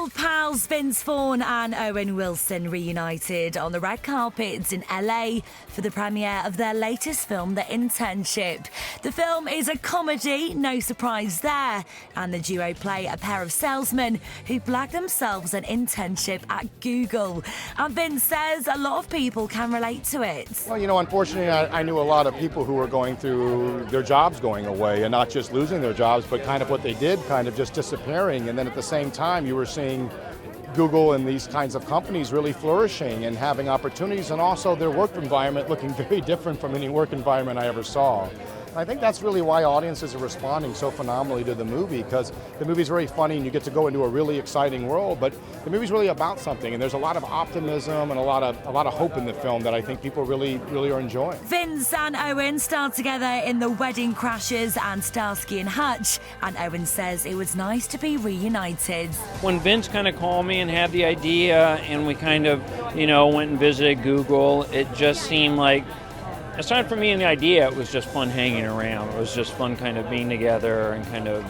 Old pals Vince Vaughn and Owen Wilson reunited on the red carpet in LA for the premiere of their latest film, The Internship. The film is a comedy, no surprise there, and the duo play a pair of salesmen who blag themselves an internship at Google. And Vince says a lot of people can relate to it. Well, unfortunately, I knew a lot of people who were going through their jobs going away, and not just losing their jobs, but kind of what they did, kind of just disappearing. And then at the same time, you were seeing Google and these kinds of companies really flourishing and having opportunities, and also their work environment looking very different from any work environment I ever saw. And I think that's really why audiences are responding so phenomenally to the movie, because the movie's very funny and you get to go into a really exciting world, but the movie's really about something, and there's a lot of optimism and a lot of hope in the film that I think people really are enjoying. Vince and Owen starred together in The Wedding Crashers and Starsky and Hutch, and Owen says it was nice to be reunited. When Vince kind of called me and had the idea and we kind of, went and visited Google, it just seemed like, aside from me and the idea, it was just fun hanging around. It was just fun kind of being together and kind of,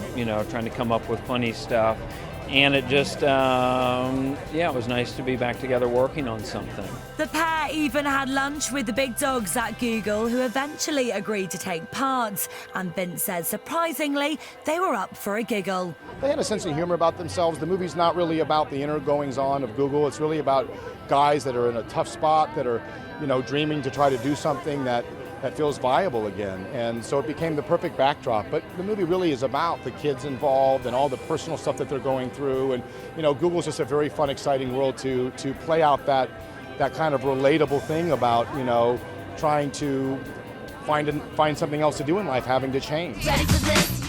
trying to come up with funny stuff. And it just, it was nice to be back together working on something. The pair even had lunch with the big dogs at Google, who eventually agreed to take part. And Vince says, surprisingly, they were up for a giggle. They had a sense of humor about themselves. The movie's not really about the inner goings-on of Google. It's really about guys that are in a tough spot, that are, dreaming to try to do something that feels viable again. And so it became the perfect backdrop. But the movie really is about the kids involved and all the personal stuff that they're going through. And, Google's just a very fun, exciting world to play out that kind of relatable thing about, trying to find something else to do in life, having to change.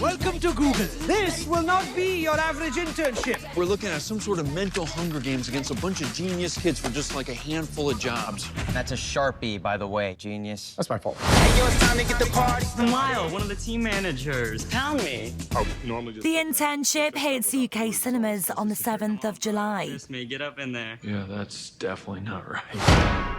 Welcome to Google. This will not be your average internship. We're looking at some sort of mental Hunger Games against a bunch of genius kids for just like a handful of jobs. That's a Sharpie, by the way, genius. That's my fault. Hey, yo, it's time to get the party. Lyle, one of the team managers. Tell me. The Internship hits UK cinemas on the 7th of July. Just me, get up in there. Yeah, that's definitely not right.